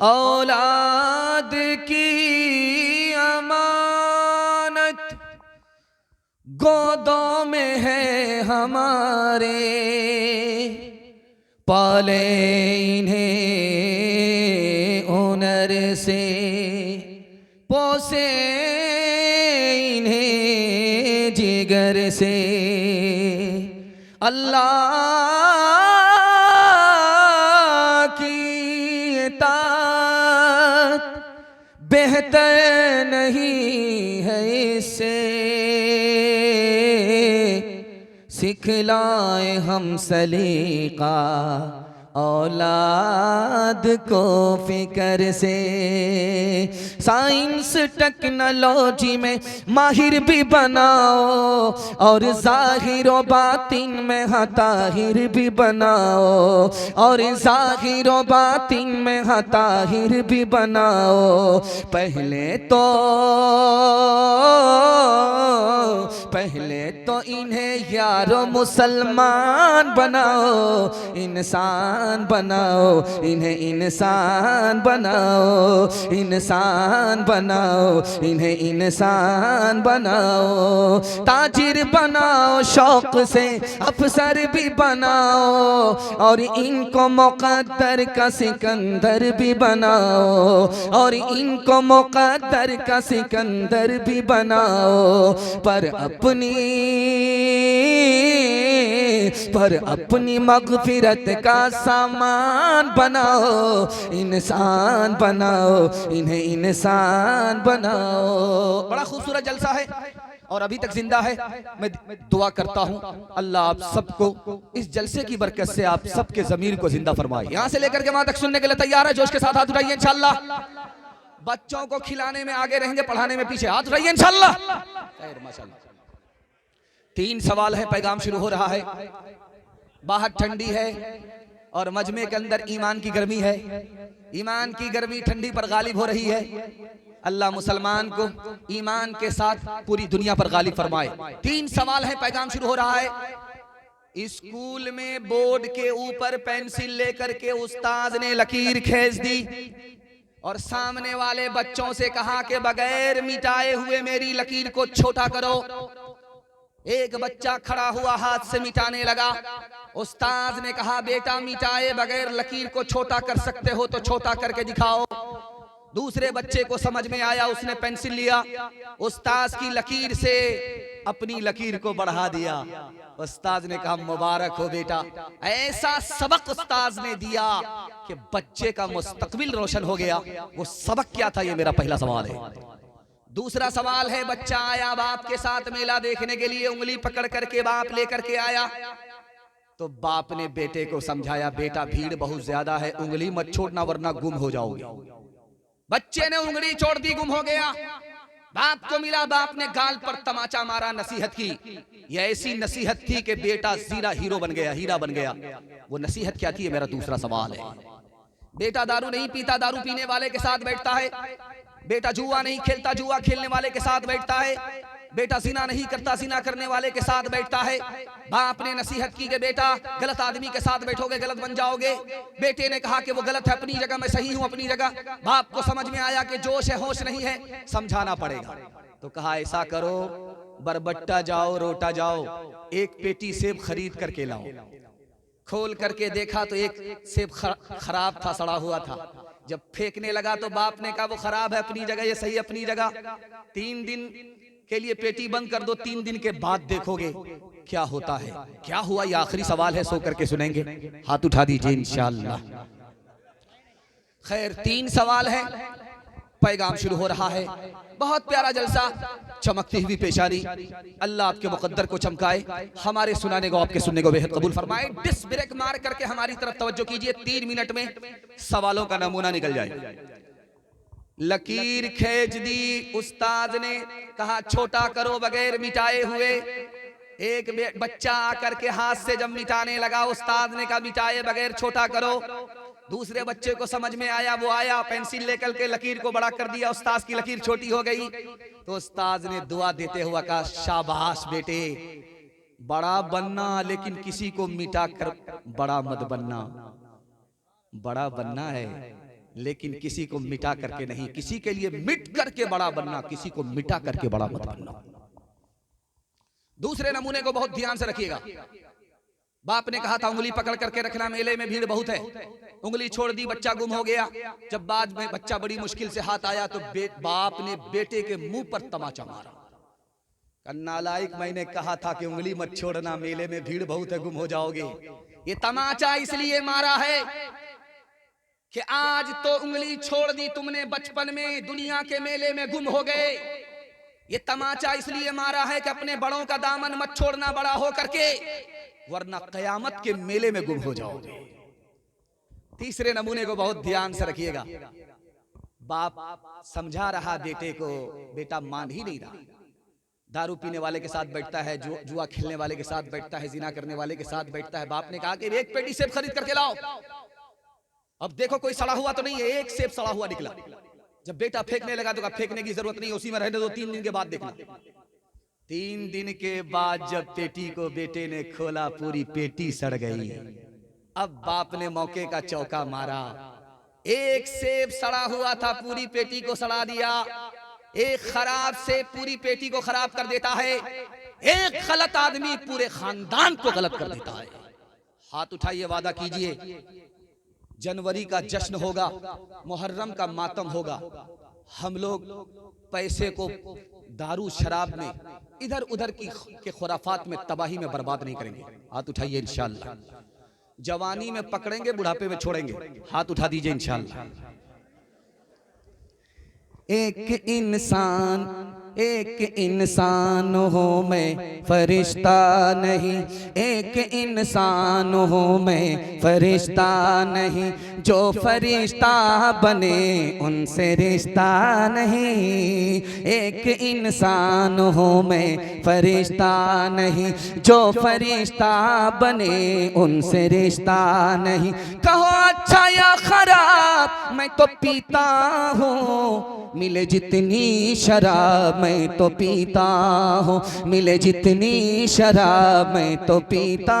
औलाद की अमानत गोदों में है हमारे, पाले इन्हें हुनर से, पोसे इन्हें जिगर से। अल्लाह बेहतर नहीं है इससे, सिखलाए हम सलीका औलाद को फिकर से। साइंस टेक्नोलॉजी में माहिर भी बनाओ और ज़ाहिर व बातिन में ताहिर भी बनाओ, और ज़ाहिर व बातिन में ताहिर भी बनाओ। पहले तो इन्हें यारो मुसलमान बनाओ, इंसान बनाओ, इन्हें इंसान बनाओ, इंसान बनाओ, इन्हें इंसान बनाओ। ताजिर बनाओ शौक से, अफसर भी बनाओ, और इनको मुक़द्दर का सिकंदर भी बनाओ, और इनको मुक़द्दर का सिकंदर भी बनाओ। पर अपनी मग़फ़िरत का सामान बनाओ, इंसान बनाओ, इन्हें इंसान बनाओ। बड़ा खूबसूरत जलसा है और अभी तक जिंदा है। मैं दुआ करता हूँ अल्लाह आप सबको इस जलसे की बरकत से आप सबके ज़मीर को जिंदा फरमाए। यहाँ से लेकर के वहाँ तक सुनने के लिए तैयार है? जोश के साथ हाथ उठाइए इंशाअल्लाह। बच्चों को खिलाने में आगे रहेंगे, पढ़ाने में पीछे। हाथ उठाइए इंशाअल्लाह। माशाअल्लाह। 3 सवाल है, पैगाम शुरू हो रहा है। बाहर ठंडी है और मजमे के अंदर ईमान की गर्मी है। ईमान की गर्मी ठंडी पर गालिब हो रही है। अल्लाह मुसलमान को ईमान के साथ पूरी दुनिया पर गालिब फरमाए। 3 सवाल है, पैगाम शुरू हो रहा है। स्कूल में बोर्ड के ऊपर पेंसिल लेकर के उस्ताद ने लकीर खींच दी और सामने वाले बच्चों से कहा कि बगैर मिटाए हुए मेरी लकीर को छोटा करो। एक बच्चा खड़ा हुआ हाथ से मिटाने लगा। उस्ताद ने कहा बेटा मिटाए बगैर लकीर को छोटा कर सकते हो तो छोटा करके दिखाओ। दूसरे बच्चे को समझ में आया, उसने पेंसिल लिया, उस्ताद की लकीर से अपनी लकीर को बढ़ा दिया। उस्ताद ने कहा मुबारक हो बेटा। ऐसा सबक उस्ताद ने दिया कि बच्चे का मुस्तकबिल रोशन हो गया। वो सबक क्या था, ये मेरा पहला सवाल है। दूसरा सवाल है, बच्चा आया बाप के साथ मेला देखने के लिए, उंगली पकड़ करके बाप लेकर के आया तो बाप ने बेटे को समझाया बेटा भीड़ बहुत ज्यादा है, उंगली मत छोड़ना वरना गुम हो जाओगे। बच्चे ने उंगली छोड़ दी, गुम हो गया। बाप को मिला, बाप ने गाल पर तमाचा मारा, नसीहत की। यह ऐसी नसीहत थी कि बेटा जीरा हीरो बन गया, हीरा बन गया। वो नसीहत क्या थी, मेरा दूसरा सवाल है। बेटा दारू नहीं पीता, दारू पीने वाले के साथ बैठता है। बेटा जुआ नहीं खेलता, जुआ खेलने वाले के साथ बैठता है। बेटा जिना नहीं करता, जिना करने वाले के साथ बैठता है। बाप ने नसीहत की कि बेटा गलत आदमी के साथ बैठोगे गलत बन जाओगे। बेटे ने कहा कि वो गलत है अपनी जगह, मैं सही हूं अपनी जगह। बाप को समझ में आया कि जोश है होश नहीं है, समझाना पड़ेगा। तो कहा ऐसा करो, बरबट्टा जाओ रोटा जाओ, एक पेटी सेब खरीद करके लाओ। खोल करके देखा तो एक सेब खराब था, सड़ा हुआ था। जब फेंकने लगा तो बाप ने कहा वो खराब है अपनी जगह, ये सही अपनी जगह। 3 दिन के लिए पेटी बंद कर दो, 3 दिन के बाद देखोगे क्या होता है। क्या हुआ ये आखिरी सवाल है, सो करके सुनेंगे। हाथ उठा दीजिए इंशाअल्लाह। खैर 3 सवाल है, पैगाम शुरू हो रहा है। बहुत प्यारा जलसा, चमकती हुई पेशानी। अल्लाह आपके मुकद्दर को चमकाए, हमारे सुनाने को आपके सुनने को बेहद कबूल फरमाए। डिस्क ब्रेक मार करके हमारी तरफ तवज्जो कीजिए। 3 मिनट में सवालों का नमूना निकल जाए। लकीर खींच दी, उस्ताद ने कहा छोटा करो बगैर मिटाए हुए। एक बच्चा आकर के हाथ से जब मिटाने लगा, उस्ताद ने कहा मिटाए बगैर छोटा करो। दूसरे बच्चे को समझ में आया, वो आया पेंसिल लेकर के लकीर को बड़ा कर दिया, उस्ताद की लकीर छोटी हो गई। तो उस्ताद ने दुआ देते हुए कहा शाबाश बेटे, बड़ा बनना लेकिन किसी को मिटा कर बड़ा मत बनना। बड़ा बनना है लेकिन किसी को मिटा करके नहीं, किसी के लिए मिट करके बड़ा बनना, किसी को मिटा करके बड़ा मत बनना। दूसरे नमूने को बहुत ध्यान से रखिएगा। बाप ने कहा था उंगली पकड़ करके रखना, मेले में भीड़ बहुत है। उंगली छोड़ दी, बच्चा गुम हो गया। जब बाद में बच्चा बड़ी मुश्किल से हाथ आया तो बाप ने बेटे के मुंह पर तमाचा मारा। नालायक, मैंने कहा था कि उंगली मत छोड़ना, मेले में भीड़ बहुत है, गुम हो जाओगे। ये तमाचा इसलिए मारा है कि आज तो उंगली छोड़ दी तुमने बचपन में, दुनिया के मेले में गुम हो गए। ये तमाचा इसलिए मारा है कि अपने बड़ों का दामन मत छोड़ना बड़ा हो करके, वरना कयामत के मेले में गुम हो जाओगे। तीसरे नमूने को बहुत ध्यान से रखिएगा। बाप समझा रहा बेटे को, बेटा मान ही नहीं रहा। दारू पीने वाले के साथ बैठता है, जुआ खेलने वाले के साथ बैठता है, जिना करने वाले के साथ बैठता है। बाप ने कहा कि एक पेटी सेब खरीद करके लाओ। अब देखो कोई सड़ा हुआ तो नहीं है, एक सेब सड़ा हुआ निकला। जब बेटा फेंकने लगा तो कहा फेंकने की जरूरत नहीं, उसी में रहने दो, 3 दिन के बाद देखना। 3 दिन के बाद जब पेटी को बेटे ने खोला, पूरी पेटी सड़ गई। अब बाप ने मौके का चौका मारा। एक सेब सड़ा हुआ था, पूरी पेटी को सड़ा दिया। एक खराब सेब पूरी पेटी को खराब कर देता है। एक गलत आदमी पूरे खानदान को गलत कर देता है। हाथ उठाइए, वादा कीजिए जनवरी का जश्न होगा, मुहर्रम का मातम होगा। हम लोग पैसे को दारू शराब में, इधर उधर के खुराफात में, तबाही में बर्बाद नहीं करेंगे। हाथ उठाइए इंशाअल्लाह। जवानी में पकड़ेंगे, बुढ़ापे में छोड़ेंगे। हाथ उठा दीजिए इंशाअल्लाह। एक इंसान हो मैं फरिश्ता नहीं, एक इंसान हो मैं फरिश्ता नहीं। जो फरिश्ता बने उनसे रिश्ता नहीं। एक इंसान हो मैं फरिश्ता नहीं, जो फरिश्ता बने उनसे रिश्ता नहीं। कहो अच्छा या खराब मैं तो पीता हूँ, मिले जितनी शराब मैं तो पीता हूँ, मिले जितनी शराब मैं तो पीता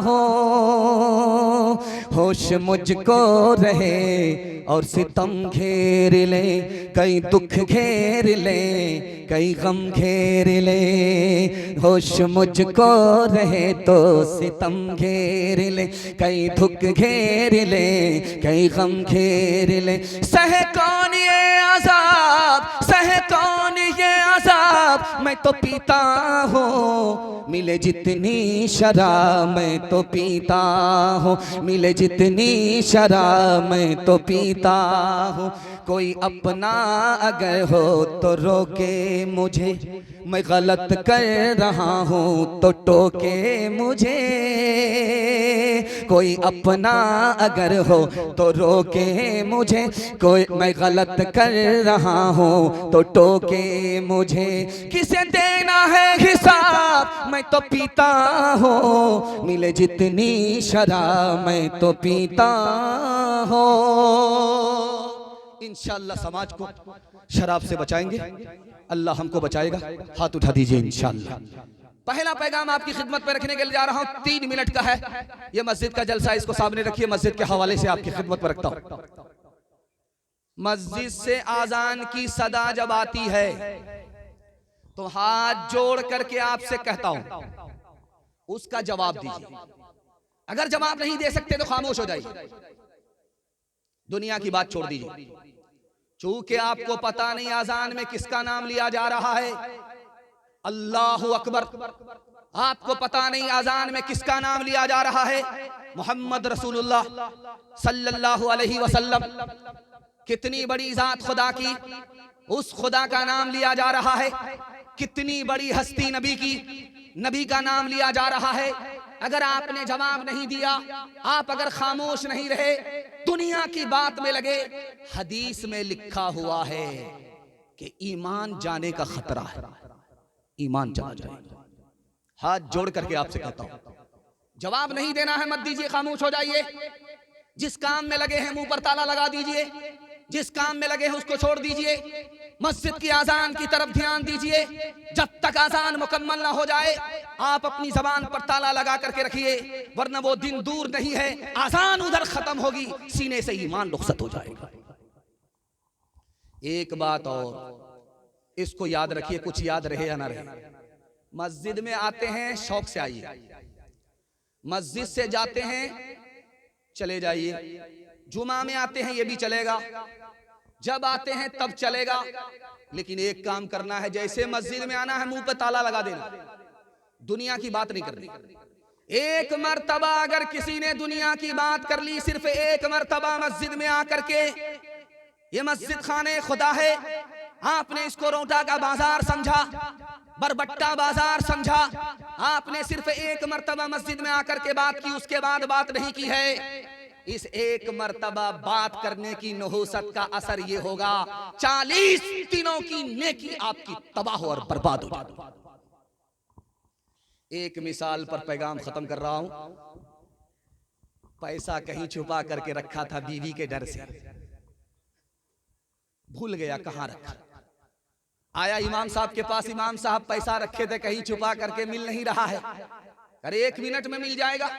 हूँ। होश मुझको रहे और सितम घेर ले, कई दुख घेर ले, कई गम घेर ले। होश मुझको रहे तो सितम घेर ले, कई दुख घेर ले, कई गम घेर ले। सह कौन ये अज़ाब, सह कौन ये अज़ाब मैं तो पीता हूँ, मिले जितनी शराब मैं तो पीता हूँ, मिले जितनी शराब मैं तो पीता हूँ। कोई अपना अगर हो तो रोके मुझे, मैं गलत कर रहा हूँ तो टोके मुझे। कोई अपना अगर हो तो रोके मुझे, कोई मैं गलत कर रहा हूँ तो टोके मुझे। किसे देना है हिसाब, मैं तो पीता हूँ, मिले जितनी शराब मैं तो पीता हूँ। इंशाअल्लाह समाज को शराब से बचाएंगे, अल्लाह हमको बचाएगा। हाथ उठा दीजिए इंशाअल्लाह। पहला पैगाम आपकी खिदमत में रखने के लिए जा रहा हूं, 3 मिनट का है। यह मस्जिद का जलसा, इसको सामने रखिए, मस्जिद के हवाले से आपकी खिदमत में रखता हूं। मस्जिद से आजान की सदा जब आती है तो हाथ जोड़ करके आपसे कहता हूं, उसका जवाब दीजिए। अगर जवाब नहीं दे सकते तो खामोश हो जाइए, दुनिया की बात छोड़ दीजिए। चूंकि आपको पता नहीं आजान में किसका नाम लिया जा रहा है, अल्लाहु अकबर, आपको पता नहीं आजान में किसका नाम लिया जा रहा है, मोहम्मद रसूलुल्लाह सल्लल्लाहु अलैहि वसल्लम। कितनी बड़ी जात खुदा की, उस खुदा का नाम लिया जा रहा है। कितनी बड़ी हस्ती नबी की, नबी का नाम लिया जा रहा है। अगर आपने जवाब नहीं दिया, आप अगर खामोश नहीं रहे, दुनिया की बात में लगे, हदीस में लिखा हुआ है कि ईमान जाने का खतरा है, ईमान चला जाएगा। हाथ जोड़ करके आपसे कहता हूं, जवाब नहीं देना है मत दीजिए, खामोश हो जाइए। जिस काम में लगे हैं मुंह पर ताला लगा दीजिए, जिस काम में लगे हैं उसको छोड़ दीजिए। मस्जिद की आजान की तरफ ध्यान दीजिए। जब तक आजान मुकम्मल ना हो जाए आप अपनी जबान पर ताला लगा करके रखिए, वरना वो दिन दूर नहीं है, आजान उधर खत्म होगी, सीने से ईमान रुखसत हो जाएगा। एक बात और, इसको याद रखिए, कुछ याद रहे या ना रहे। मस्जिद में आते हैं शौक से आइए, मस्जिद से जाते हैं चले जाइए। जुमा में आते हैं ये भी चलेगा, जब आते हैं तब चलेगा, लेकिन एक काम करना है, जैसे मस्जिद में आना है मुंह पे ताला लगा देना, दुनिया की बात नहीं करनी। एक मर्तबा अगर किसी ने दुनिया की बात कर ली, सिर्फ एक मर्तबा मस्जिद में आकर के, ये मस्जिद खाने खुदा है, आपने इसको रोटा का बाजार समझा, बरबट्टा बाजार समझा, आपने सिर्फ एक मर्तबा मस्जिद में आकर के बात की, उसके बाद बात नहीं की है। इस एक मर्तबा बात करने की नहुसत का असर ये होगा, 40 दिनों की नेकी आपकी तबाह और बर्बाद हो जाएगी। एक मिसाल पर पैगाम खत्म कर रहा हूं। पैसा कहीं छुपा करके रखा था बीवी के डर से, भूल गया कहां रखा। आया इमाम साहब के पास, इमाम साहब पैसा रखे थे कहीं छुपा करके, मिल नहीं रहा है। अरे 1 मिनट में मिल जाएगा,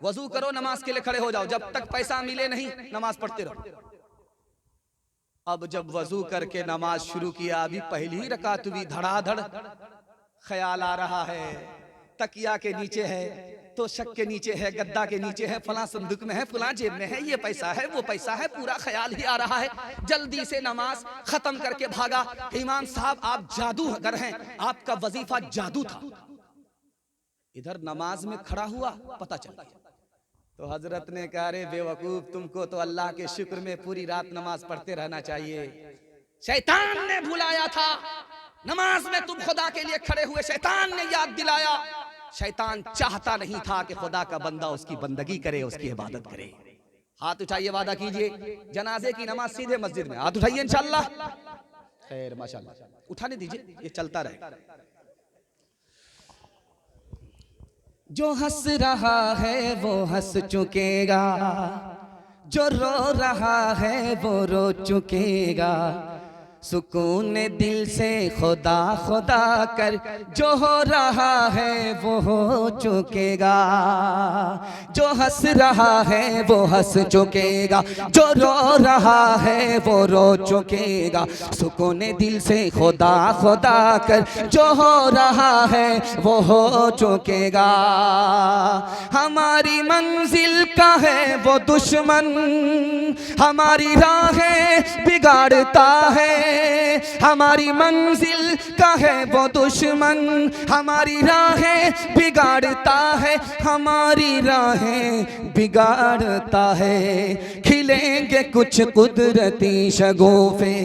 वजू करो, नमाज के लिए खड़े हो जाओ, जब तक पैसा मिले नहीं नमाज पढ़ते रहो। अब जब वजू करके नमाज शुरू किया, अभी पहली ही रकात भी धड़ाधड़ ख्याल आ रहा है, तकिया के नीचे है, तो शक के नीचे है, गद्दा के नीचे है, फला संदूक में है, फला जेब में है, ये पैसा है, वो पैसा है, पूरा ख्याल ही आ रहा है। जल्दी से नमाज खत्म करके भागा। इमाम साहब आप जादूगर हैं, आपका वजीफा जादू था। इधर नमाज में खड़ा हुआ, पता चला तो हजरत ने कहा, रे बेवकूफ, तुमको तो अल्लाह के शुक्र में पूरी रात नमाज पढ़ते रहना चाहिए। शैतान ने भुलाया था, नमाज में तुम खुदा के लिए खड़े हुए, शैतान ने याद दिलाया। शैतान चाहता नहीं था कि खुदा का बंदा उसकी बंदगी करे, उसकी इबादत करे। हाथ उठाइए, वादा कीजिए, जनाजे की नमाज सीधे मस्जिद में, हाथ उठाइए इंशाअल्लाह। खैर माशाअल्लाह, उठाने दीजिए, ये चलता रहे। जो हंस रहा है वो हंस चुकेगा, जो रो रहा है वो रो चुकेगा। सुकून दिल से खुदा खुदा कर, जो हो रहा है वो हो चुकेगा। जो हंस रहा है वो हंस चुकेगा, जो रो रहा है वो रो चुकेगा। सुकून दिल से खुदा खुदा कर, जो हो रहा है वो हो चुकेगा। हमारी मंजिल का है वो दुश्मन, हमारी राहें बिगाड़ता है। हमारी मंजिल का है वो दुश्मन, हमारी राहें बिगाड़ता है, हमारी राहें बिगाड़ता है। खिलेंगे कुछ कुदरती शगुफे,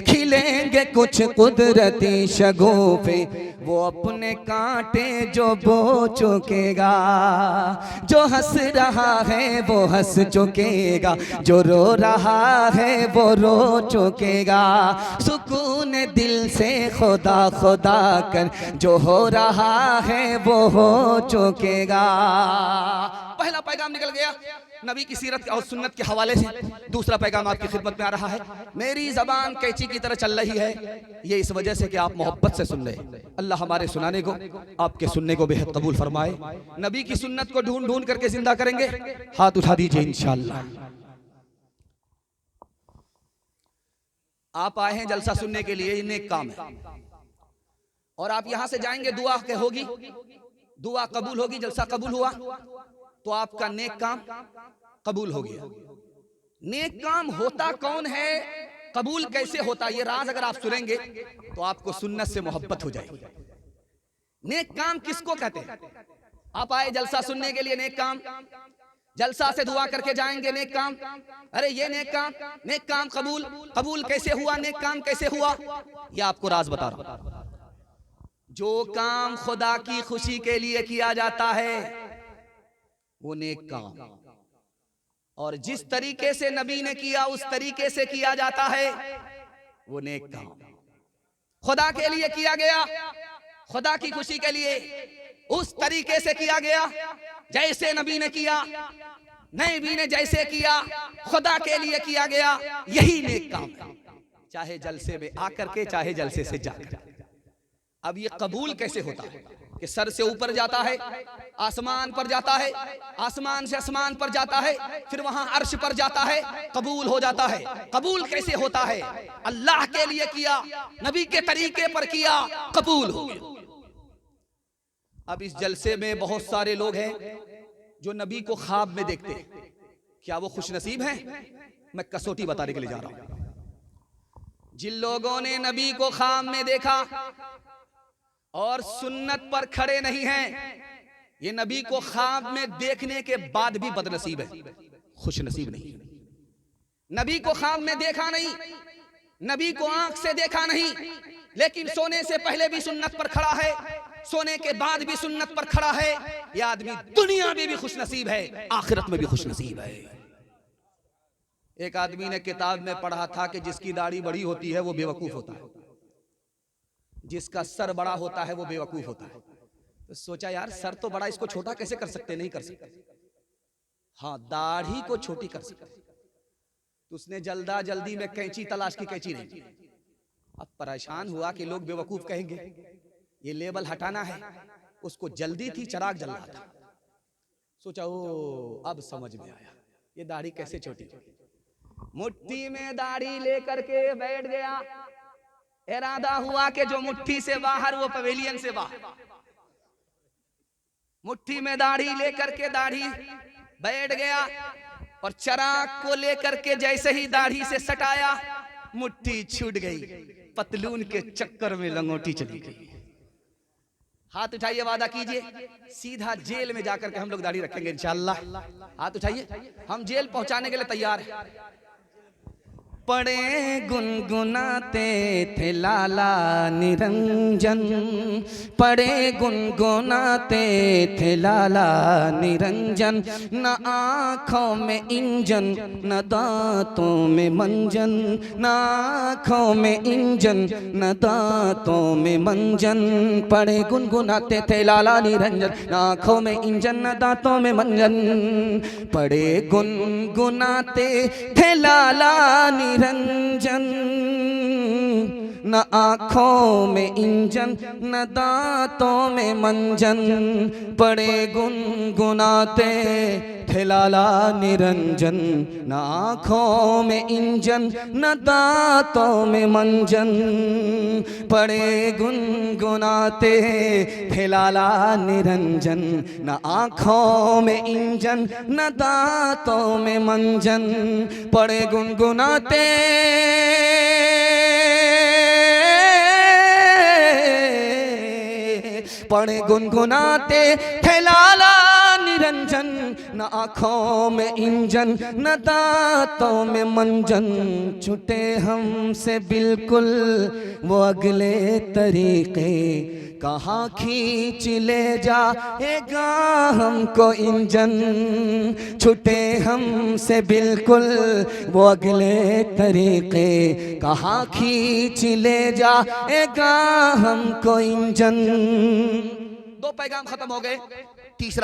खिलेंगे कुछ कुदरती शगुफे, वो अपने कांटे जो बो चुकेगा। जो हंस रहा है वो हंस चुकेगा, जो रो रहा है वो रो चुकेगा। सुकून दिल से खुदा खुदा कर जो हो रहा है वो हो चुकेगा। पहला पैगाम निकल गया नबी की सीरत और सुन्नत के हवाले से। दूसरा पैगाम आपकी खिदमत में आ रहा है। मेरी जबान कैंची की तरह चल रही है, ये इस वजह से कि आप मोहब्बत से सुन रहे हैं। अल्लाह हमारे सुनाने को, आपके सुनने को बेहद कबूल फरमाए। नबी की सुन्नत को ढूंढ ढूंढ करके जिंदा करेंगे। हाथ उठा दीजिए इंशाअल्लाह। आप आए हैं जलसा सुनने के लिए, नेक काम है, और आप यहां से जाएंगे, दुआ के होगी, दुआ कबूल होगी, जलसा कबूल हुआ तो आपका नेक काम कबूल हो गया। नेक काम होता कौन है, कबूल कैसे होता, ये राज अगर आप सुनेंगे तो आपको सुन्नत से मोहब्बत हो जाएगी। नेक काम किसको कहते हैं? आप आए जलसा सुनने के लिए, नेक काम, जलसा से दुआ करके जाएंगे, नेक काम। अरे ये नेक काम कबूल, कबूल कैसे हुआ, नेक काम कैसे हुआ, ये आपको राज बता रहा हूं। जो काम खुदा की खुशी के लिए किया जाता है वो नेक काम, और जिस तरीके से नबी ने किया उस तरीके से किया जाता है वो नेक काम। खुदा के लिए किया गया, खुदा की खुशी के लिए, उस तरीके से किया गया जैसे नबी ने किया, नबी ने जैसे किया, खुदा के लिए किया गया, यही नेक काम है। चाहे जलसे में आकर के, चाहे जलसे से जाकर। अब ये कबूल कैसे होता है कि सर से ऊपर जाता है, आसमान पर जाता है, आसमान से आसमान पर जाता है, फिर वहां अर्श पर जाता है, कबूल हो जाता है। कबूल कैसे होता है? अल्लाह के लिए किया, नबी के तरीके पर किया, कबूल हो गया। अब इस जलसे में बहुत सारे लोग हैं जो नबी को ख्वाब में देखते हैं। क्या वो खुश नसीब हैं? मैं कसौटी बताने के लिए जा रहा हूं। जिन लोगों ने नबी को ख्वाब में देखा और सुन्नत पर खड़े नहीं हैं, ये नबी को ख्वाब में देखने के बाद भी बदनसीब है, खुश नसीब नहीं। नबी को ख्वाब में देखा नहीं, नबी को आंख से देखा नहीं, लेकिन सोने से पहले भी सुन्नत पर खड़ा है, सोने के बाद भी सुन्नत पर खड़ा है। ये आदमी दुनिया में भी खुश नसीब है, आखिरत में भी खुश नसीब है। एक आदमी ने किताब में पढ़ा था कि जिसकी दाढ़ी बड़ी होती है वो बेवकूफ होता है, जिसका सर बड़ा होता है वो बेवकूफ होता है। तो सोचा यार सर तो बड़ा, इसको छोटा कैसे कर सकते? नहीं कर सकते। हाँ, दाढ़ी को छोटी कर सकते। तो उसने जल्दी में कैंची तलाश की, कैंची नहीं। अब परेशान हुआ कि लोग बेवकूफ कहेंगे, ये लेबल हटाना है। उसको जल्दी थी, चराग जल रहा था। सोचा ओ अब समझ में आया ये दाढ़ी कैसे छोटी। मुट्ठी में दाढ़ी लेकर के बैठ गया। इरादा हुआ कि जो मुट्ठी से बाहर वो पवेलियन से बाहर। मुट्ठी में दाढ़ी लेकर के दाढ़ी बैठ गया और चराग को लेकर के जैसे ही दाढ़ी से सटाया, मुट्ठी छूट गई, पतलून के चक्कर में लंगोटी चली गई। हाथ उठाइए, वादा कीजिए सीधा जेल में जाकर के हम लोग दाढ़ी रखेंगे इंशाअल्लाह। हाथ उठाइए, हम जेल पहुंचाने के लिए तैयार हैं। पड़े गुनगुनाते थे लाला निरंजन, पड़े गुनगुनाते थे लाला निरंजन। न आँखों में इंजन न दांतों में मंजन, न आँखों में इंजन न दांतों में मंजन। पड़े गुनगुनाते थे लाला निरंजन, न आँखों में इंजन न दांतों में मंजन। पड़े गुनगुनाते थे लाला निरंजन, न आँखों में इंजन न दांतों में मंजन। पड़े गुनगुनाते थे लाला निरंजन, न आँखों में इंजन न दांतों में मंजन। पड़े गुनगुनाते थे लाला निरंजन, न आँखों में इंजन न दांतों में मंजन। पड़े गुनगुनाते पड़े गुनगुनाते थे लाला निरंजन, न आँखों में इंजन न दांतों में मंजन। छूटे हमसे बिल्कुल वो अगले तरीके कहाँ खींच ले जाएगा हमको इंजन, छुटे हमसे बिल्कुल वो अगले तरीके, कहाँ खींच ले जाएगा हमको इंजन। दो पैगाम खत्म हो गए, तीसरा